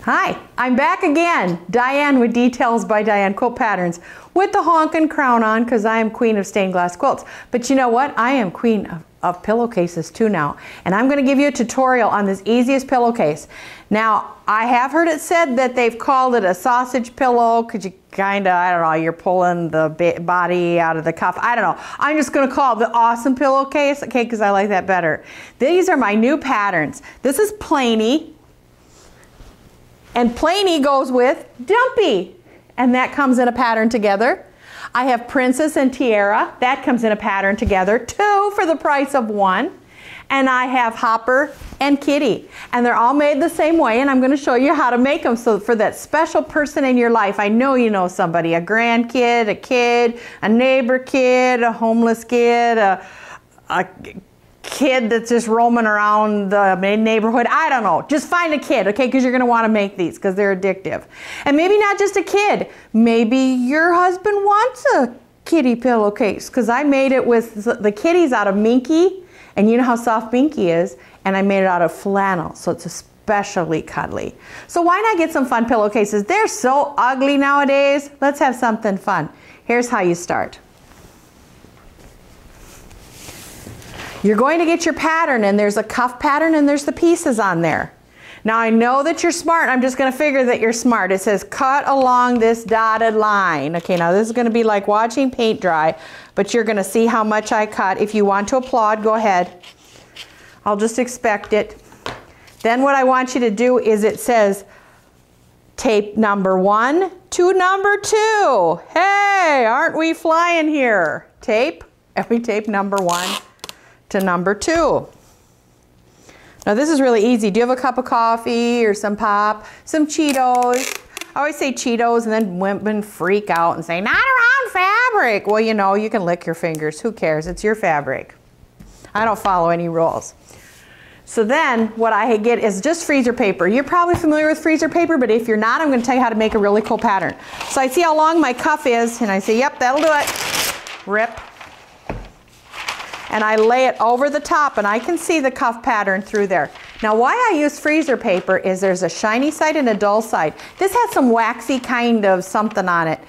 Hi, I'm back again. Diane with Details by Diane Quilt Patterns with the honkin' crown on because I am queen of stained glass quilts. But you know what? I am queen of pillowcases too now. And I'm going to give you a tutorial on this easiest pillowcase. Now, I have heard it said that they've called it a sausage pillow because you kind of, I don't know, you're pulling the body out of the cuff. I don't know. I'm just going to call it the awesome pillowcase, okay, because I like that better. These are my new patterns. This is Plainy. And Plainy goes with Dumpy, and that comes in a pattern together. I have Princess and Tiara, that comes in a pattern together, 2 for the price of 1. And I have Hopper and Kitty, and they're all made the same way, and I'm going to show you how to make them. So for that special person in your life, I know you know somebody, a grandkid, a kid, a neighbor kid, a homeless kid, a kid that's just roaming around the neighborhood. I don't know. Just find a kid, okay? Because you're going to want to make these because they're addictive. And maybe not just a kid. Maybe your husband wants a kitty pillowcase because I made it with the kitties out of Minky. And you know how soft Minky is. And I made it out of flannel. So it's especially cuddly. So why not get some fun pillowcases? They're so ugly nowadays. Let's have something fun. Here's how you start. You're going to get your pattern, and there's a cuff pattern and there's the pieces on there. Now I know that you're smart. I'm just going to figure that you're smart. It says cut along this dotted line. Okay, now this is going to be like watching paint dry, but you're going to see how much I cut. If you want to applaud, go ahead. I'll just expect it. Then what I want you to do is it says tape number 1 to number 2. Hey, aren't we flying here? Tape, every tape number 1 to number 2. Now this is really easy. Do you have a cup of coffee or some pop, some Cheetos? I always say Cheetos and then women freak out and say, not around fabric. Well, you know, you can lick your fingers. Who cares? It's your fabric. I don't follow any rules. So then what I get is just freezer paper. You're probably familiar with freezer paper, but if you're not, I'm going to tell you how to make a really cool pattern. So I see how long my cuff is and I say, yep, that'll do it. Rip. And I lay it over the top and I can see the cuff pattern through there. Now why I use freezer paper is there's a shiny side and a dull side. This has some waxy kind of something on it.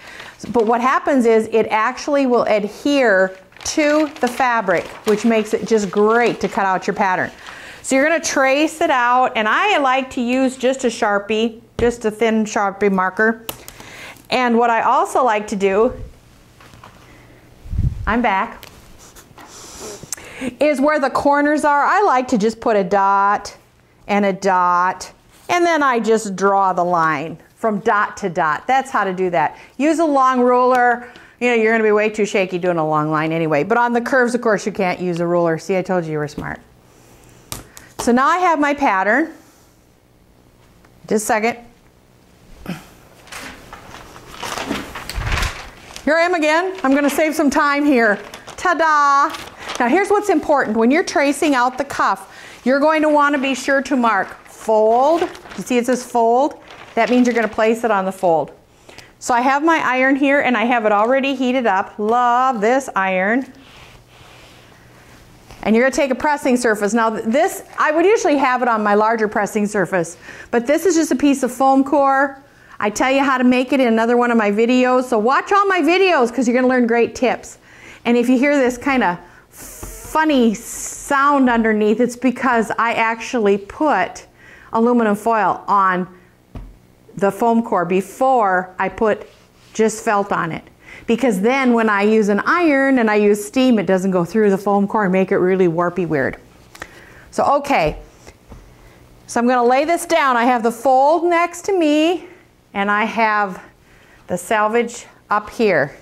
But what happens is it actually will adhere to the fabric, which makes it just great to cut out your pattern. So you're going to trace it out, and I like to use just a Sharpie, just a thin Sharpie marker. And what I also like to do, I'm back, is where the corners are. I like to just put a dot, and then I just draw the line from dot to dot. That's how to do that. Use a long ruler. You know, you're going to be way too shaky doing a long line anyway. But on the curves, of course, you can't use a ruler. See, I told you were smart. So now I have my pattern. Just a second. Here I am again. I'm going to save some time here. Ta-da! Now here's what's important. When you're tracing out the cuff, you're going to want to be sure to mark fold. You see it says fold? That means you're going to place it on the fold. So I have my iron here and I have it already heated up. Love this iron. And you're going to take a pressing surface. Now this, I would usually have it on my larger pressing surface, but this is just a piece of foam core. I tell you how to make it in another one of my videos. So watch all my videos because you're going to learn great tips. And if you hear this kind of funny sound underneath, it's because I actually put aluminum foil on the foam core before I put just felt on it. Because then when I use an iron and I use steam, it doesn't go through the foam core and make it really warpy weird. So okay, so I'm going to lay this down. I have the fold next to me and I have the selvage up here.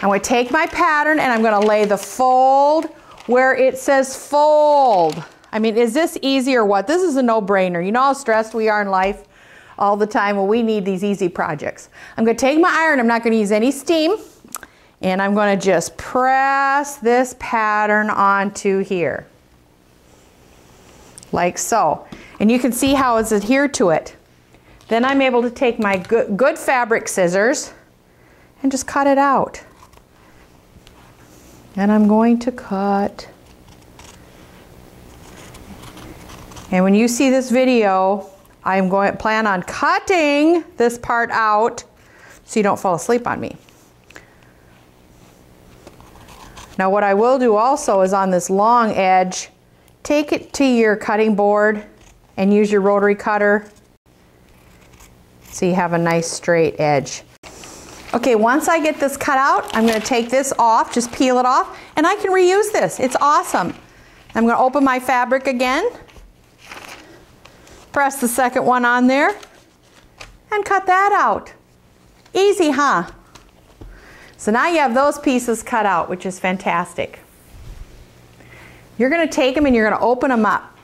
I'm going to take my pattern and I'm going to lay the fold where it says fold. I mean, is this easy or what? This is a no-brainer. You know how stressed we are in life all the time? Well, we need these easy projects. I'm going to take my iron. I'm not going to use any steam. And I'm going to just press this pattern onto here. Like so. And you can see how it's adhered to it. Then I'm able to take my good fabric scissors and just cut it out. And I'm going to cut. And when you see this video, plan on cutting this part out so you don't fall asleep on me. Now what I will do also is on this long edge, take it to your cutting board and use your rotary cutter so you have a nice straight edge. Okay, once I get this cut out, I'm going to take this off, just peel it off, and I can reuse this. It's awesome. I'm going to open my fabric again, press the second one on there, and cut that out. Easy, huh? So now you have those pieces cut out, which is fantastic. You're going to take them and you're going to open them up.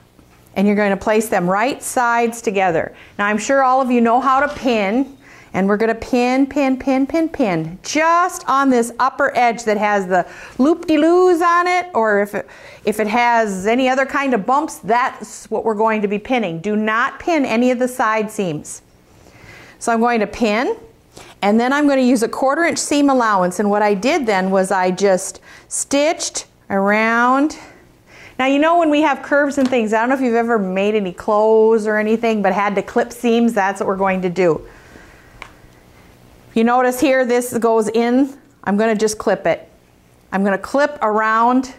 And you're going to place them right sides together. Now I'm sure all of you know how to pin. And we're going to pin, pin, pin, pin, pin. Just on this upper edge that has the loop-de-loos on it. Or if it has any other kind of bumps, that's what we're going to be pinning. Do not pin any of the side seams. So I'm going to pin. And then I'm going to use a 1/4 inch seam allowance. And what I did then was I just stitched around. Now you know when we have curves and things, I don't know if you've ever made any clothes or anything but had to clip seams, that's what we're going to do. You notice here this goes in, I'm going to just clip it. I'm going to clip around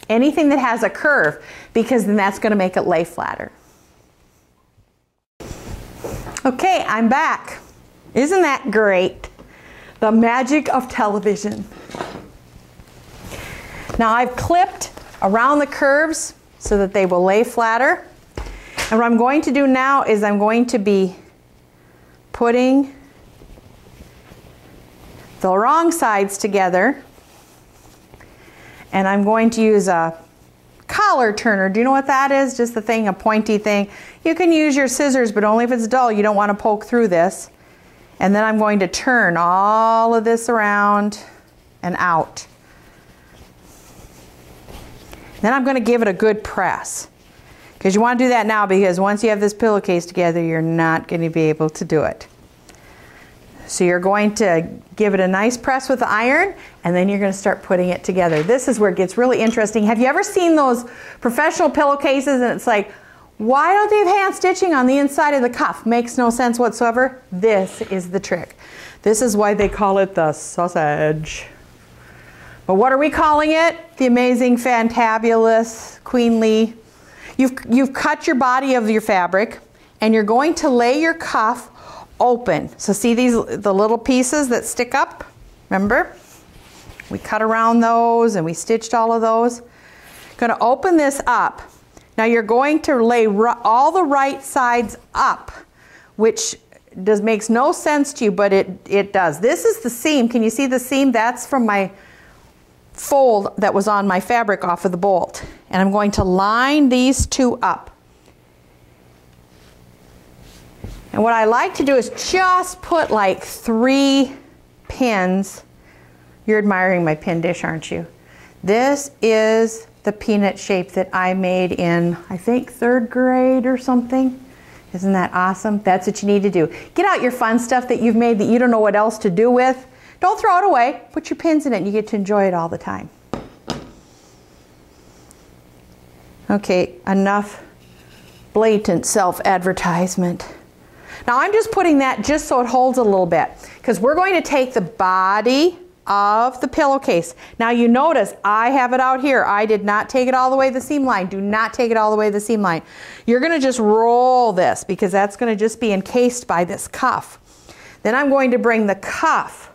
anything that has a curve because then that's going to make it lay flatter. Okay, I'm back. Isn't that great? The magic of television. Now I've clipped around the curves so that they will lay flatter. And what I'm going to do now is I'm going to be putting the wrong sides together. And I'm going to use a collar turner. Do you know what that is? Just the thing, a pointy thing. You can use your scissors, but only if it's dull. You don't want to poke through this. And then I'm going to turn all of this around and out. Then I'm going to give it a good press. Because you want to do that now because once you have this pillowcase together, you're not going to be able to do it. So you're going to give it a nice press with the iron and then you're going to start putting it together. This is where it gets really interesting. Have you ever seen those professional pillowcases and it's like, why don't they have hand stitching on the inside of the cuff? Makes no sense whatsoever. This is the trick. This is why they call it the sausage. But what are we calling it? The amazing, fantabulous, queenly. You've cut your body of your fabric and you're going to lay your cuff open. So see the little pieces that stick up? Remember? We cut around those and we stitched all of those. Going to open this up. Now you're going to lay all the right sides up, which makes no sense to you, but it does. This is the seam. Can you see the seam? That's from my fold that was on my fabric off of the bolt. And I'm going to line these two up. And what I like to do is just put like 3 pins. You're admiring my pin dish, aren't you? This is the peanut shape that I made in, I think, 3rd grade or something. Isn't that awesome? That's what you need to do. Get out your fun stuff that you've made that you don't know what else to do with. Don't throw it away. Put your pins in it and you get to enjoy it all the time. Okay, enough blatant self-advertisement. Now I'm just putting that just so it holds a little bit because we're going to take the body of the pillowcase. Now you notice I have it out here. I did not take it all the way to the seam line. Do not take it all the way to the seam line. You're going to just roll this because that's going to just be encased by this cuff. Then I'm going to bring the cuff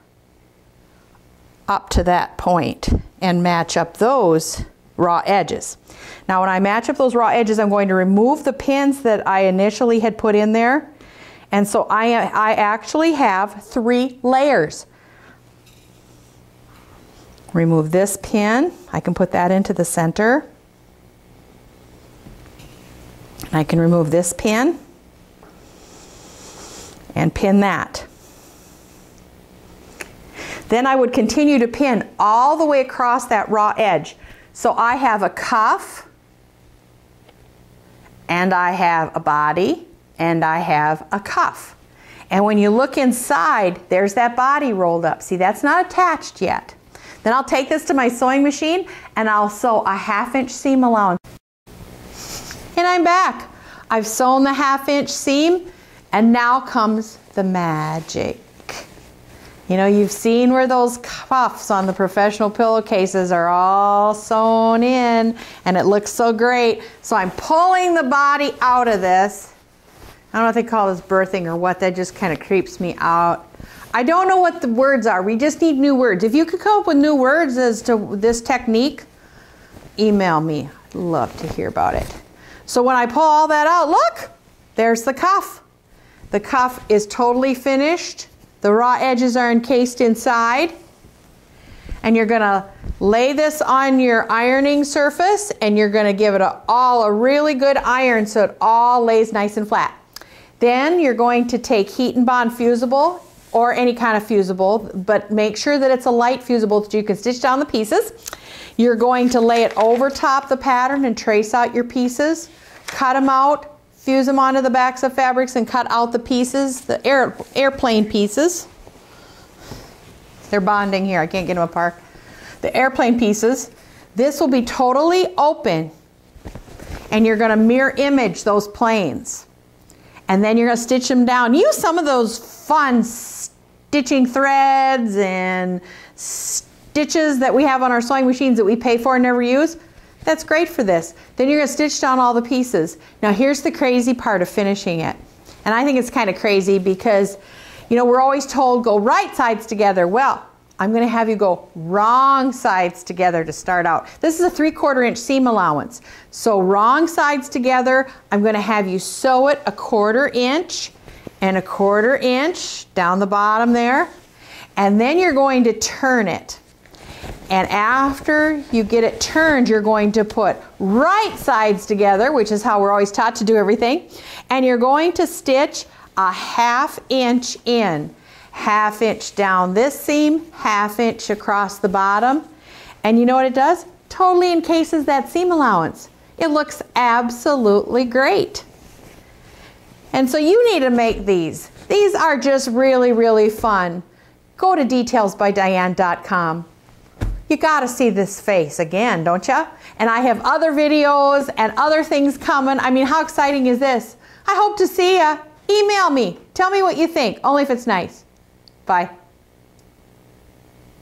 up to that point and match up those raw edges. Now when I match up those raw edges, I'm going to remove the pins that I initially had put in there. And so I actually have 3 layers. Remove this pin. I can put that into the center. I can remove this pin and pin that. Then I would continue to pin all the way across that raw edge. So I have a cuff, and I have a body, and I have a cuff. And when you look inside, there's that body rolled up. See, that's not attached yet. Then I'll take this to my sewing machine and I'll sew a 1/2 inch seam allowance. And I'm back. I've sewn the 1/2 inch seam, and now comes the magic. You know, you've seen where those cuffs on the professional pillowcases are all sewn in, and it looks so great. So I'm pulling the body out of this. I don't know if they call this birthing or what, that just kind of creeps me out. I don't know what the words are. We just need new words. If you could come up with new words as to this technique, email me. I'd love to hear about it. So when I pull all that out, look, there's the cuff. The cuff is totally finished. The raw edges are encased inside. And you're gonna lay this on your ironing surface, and you're gonna give it a really good iron so it all lays nice and flat. Then you're going to take heat and bond fusible, or any kind of fusible, but make sure that it's a light fusible so you can stitch down the pieces. You're going to lay it over top the pattern and trace out your pieces, cut them out, fuse them onto the backs of fabrics, and cut out the pieces, the airplane pieces. They're bonding here, I can't get them apart. The airplane pieces. This will be totally open, and you're gonna mirror image those planes. And then you're gonna stitch them down. Use some of those fun stitching threads and stitches that we have on our sewing machines that we pay for and never use. That's great for this. Then you're gonna stitch down all the pieces. Now here's the crazy part of finishing it. And I think it's kind of crazy because, you know, we're always told go right sides together. Well, I'm gonna have you go wrong sides together to start out. This is a 3/4 inch seam allowance. So wrong sides together, I'm gonna have you sew it 1/4 inch and 1/4 inch down the bottom there. And then you're going to turn it. And after you get it turned, you're going to put right sides together, which is how we're always taught to do everything. And you're going to stitch a 1/2 inch in, 1/2 inch down this seam, 1/2 inch across the bottom. And you know what it does? Totally encases that seam allowance. It looks absolutely great. And so you need to make these. These are just really, really fun. Go to detailsbydiane.com. You gotta see this face again, don't ya? And I have other videos and other things coming. I mean, how exciting is this? I hope to see ya. Email me. Tell me what you think, only if it's nice. Bye.